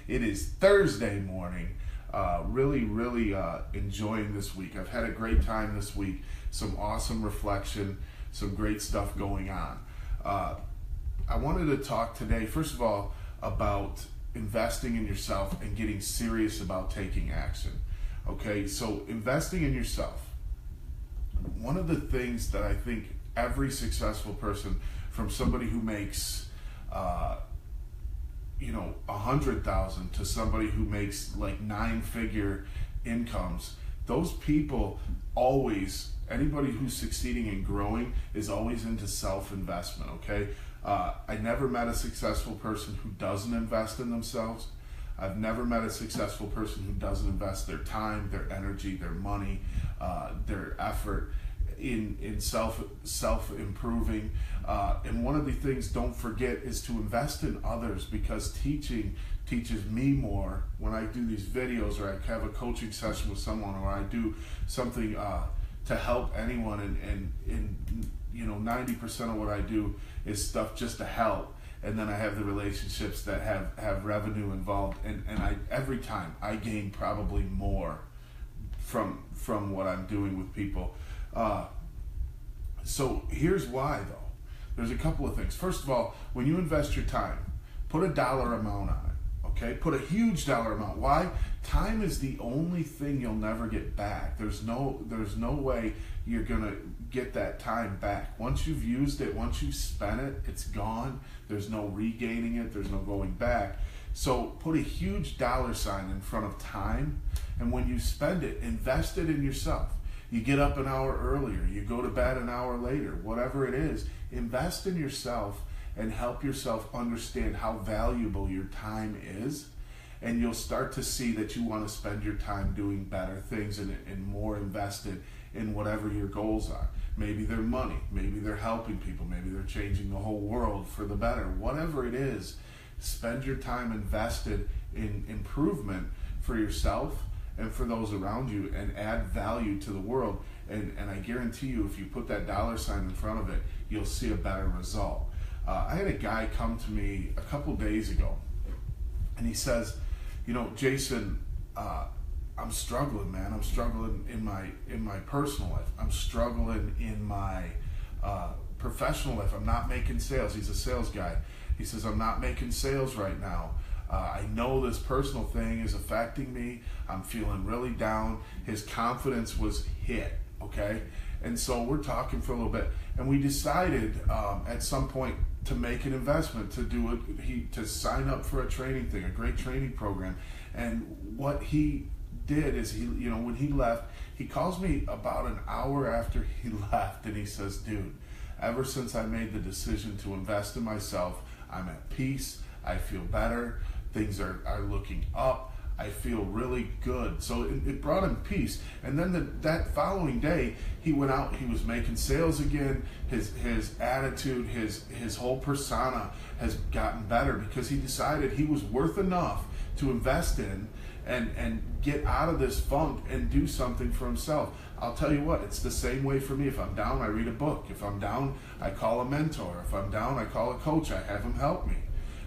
It is Thursday morning. Really enjoying this week. I've had a great time this week. Some awesome reflection, some great stuff going on. I wanted to talk today, first of all, about investing in yourself and getting serious about taking action. Okay, so investing in yourself. One of the things that I think every successful person, from somebody who makes 100,000 to somebody who makes like 9-figure incomes, those people always, anybody who's succeeding and growing is always into self-investment. Okay, I never met a successful person who doesn't invest in themselves. I've never met a successful person who doesn't invest their time, their energy, their money, their effort in self-improving. And one of the things, don't forget, is to invest in others, because teaching teaches me more when I do these videos, or I have a coaching session with someone, or I do something to help anyone, and 90% of what I do is stuff just to help. And then I have the relationships that have revenue involved, and every time I gain probably more from what I'm doing with people. So here's why, though. There's a couple of things. First of all, when you invest your time, put a dollar amount on it. Okay, put a huge dollar amount. Why? Time is the only thing you'll never get back. There's no way you're gonna get that time back. Once you've used it, once you've spent it, it's gone. There's no regaining it. There's no going back. So put a huge dollar sign in front of time, and when you spend it, invest it in yourself. You get up an hour earlier, you go to bed an hour later, whatever it is, invest in yourself and help yourself understand how valuable your time is. And you'll start to see that you want to spend your time doing better things and more invested in whatever your goals are. Maybe they're money, maybe they're helping people, maybe they're changing the whole world for the better. Whatever it is, spend your time invested in improvement for yourself and for those around you, and add value to the world. And I guarantee you, if you put that dollar sign in front of it, you'll see a better result. I had a guy come to me a couple days ago, and he says, Jason, I'm struggling, man. I'm struggling in my personal life. I'm struggling in my professional life. I'm not making sales. He's a sales guy. He says, I'm not making sales right now. I know this personal thing is affecting me. I'm feeling really down. His confidence was hit, okay? And so we're talking for a little bit, and we decided at some point to make an investment, to sign up for a training thing, a great training program. And what he did is, when he left, he calls me about an hour after he left, and he says, dude, ever since I made the decision to invest in myself, I'm at peace. I feel better. Things are looking up. I feel really good. So it brought him peace. And then that following day, he went out. He was making sales again. His attitude, his whole persona has gotten better, because he decided he was worth enough to invest in and get out of this funk and do something for himself. I'll tell you what, it's the same way for me. If I'm down, I read a book. If I'm down, I call a mentor. If I'm down, I call a coach. I have him help me.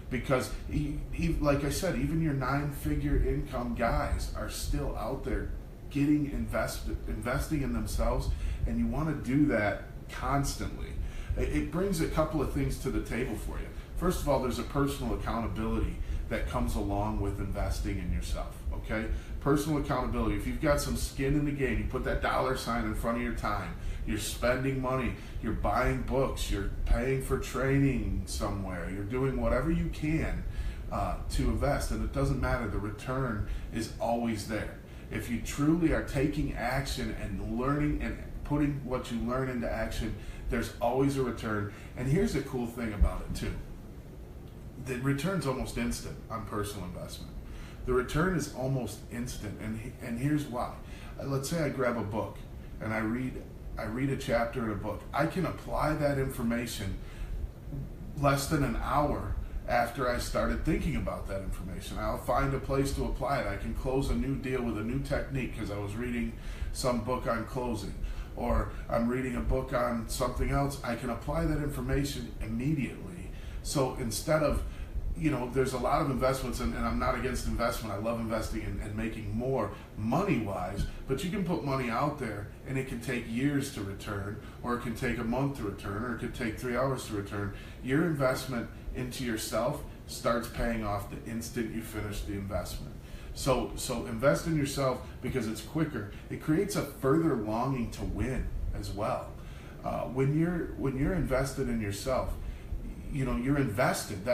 Because he, like I said, even your 9-figure income guys are still out there investing in themselves, and you want to do that constantly. It brings a couple of things to the table for you. First of all, there's a personal accountability that comes along with investing in yourself, okay? Personal accountability. If you've got some skin in the game, you put that dollar sign in front of your time. You're spending money, you're buying books, you're paying for training somewhere, you're doing whatever you can to invest, and it doesn't matter, the return is always there. If you truly are taking action and learning and putting what you learn into action, there's always a return. And here's the cool thing about it too. The return's almost instant on personal investment. The return is almost instant, and here's why. Let's say I grab a book and I read a chapter in a book. I can apply that information less than an hour after I started thinking about that information. I'll find a place to apply it. I can close a new deal with a new technique because I was reading some book on closing, or I'm reading a book on something else. I can apply that information immediately. So instead of there's a lot of investments, and I'm not against investment. I love investing and making more money-wise, but you can put money out there and it can take years to return, or it can take a month to return, or it could take 3 hours to return. Your investment into yourself starts paying off the instant you finish the investment. So invest in yourself because it's quicker. It creates a further longing to win as well. When you're invested in yourself, you're invested.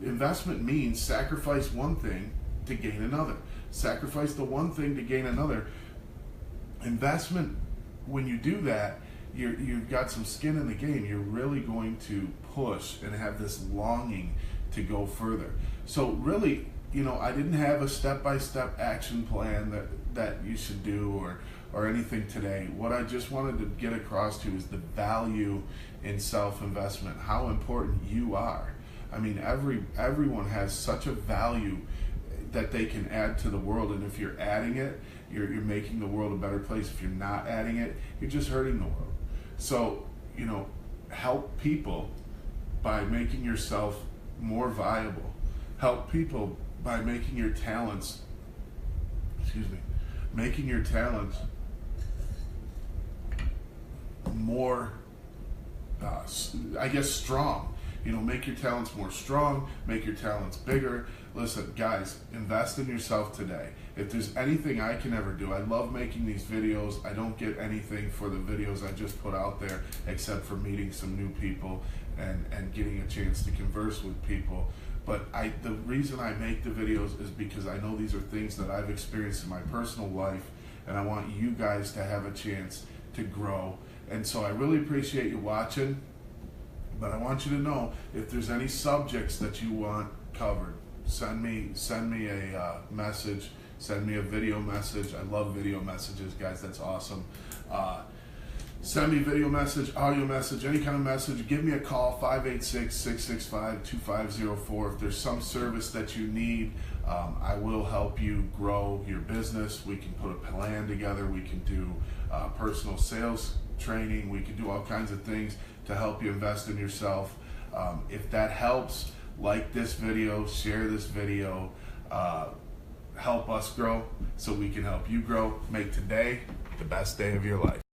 Investment means sacrifice one thing to gain another. Sacrifice the one thing to gain another. Investment, when you do that, you've got some skin in the game. You're really going to push and have this longing to go further. So really, I didn't have a step-by-step action plan that you should do or anything today. What I just wanted to get across to you is the value in self-investment, how important you are. I mean, everyone has such a value that they can add to the world, and if you're adding it, you're making the world a better place. If you're not adding it, you're just hurting the world. So, help people by making yourself more viable. Help people by making your talents, more, strong. Make your talents more strong, make your talents bigger. Listen, guys, invest in yourself today. If there's anything I can ever do, I love making these videos. I don't get anything for the videos I just put out there except for meeting some new people and getting a chance to converse with people. But the reason I make the videos is because I know these are things that I've experienced in my personal life, and I want you guys to have a chance to grow. And so I really appreciate you watching, but I want you to know, if there's any subjects that you want covered, send me a message, send me a video message. I love video messages, guys. That's awesome. Send me a video message, audio message, any kind of message. Give me a call, 586-665-2504. If there's some service that you need, I will help you grow your business. We can put a plan together. We can do personal sales training. We can do all kinds of things to help you invest in yourself. If that helps, like this video, share this video, help us grow so we can help you grow. Make today the best day of your life.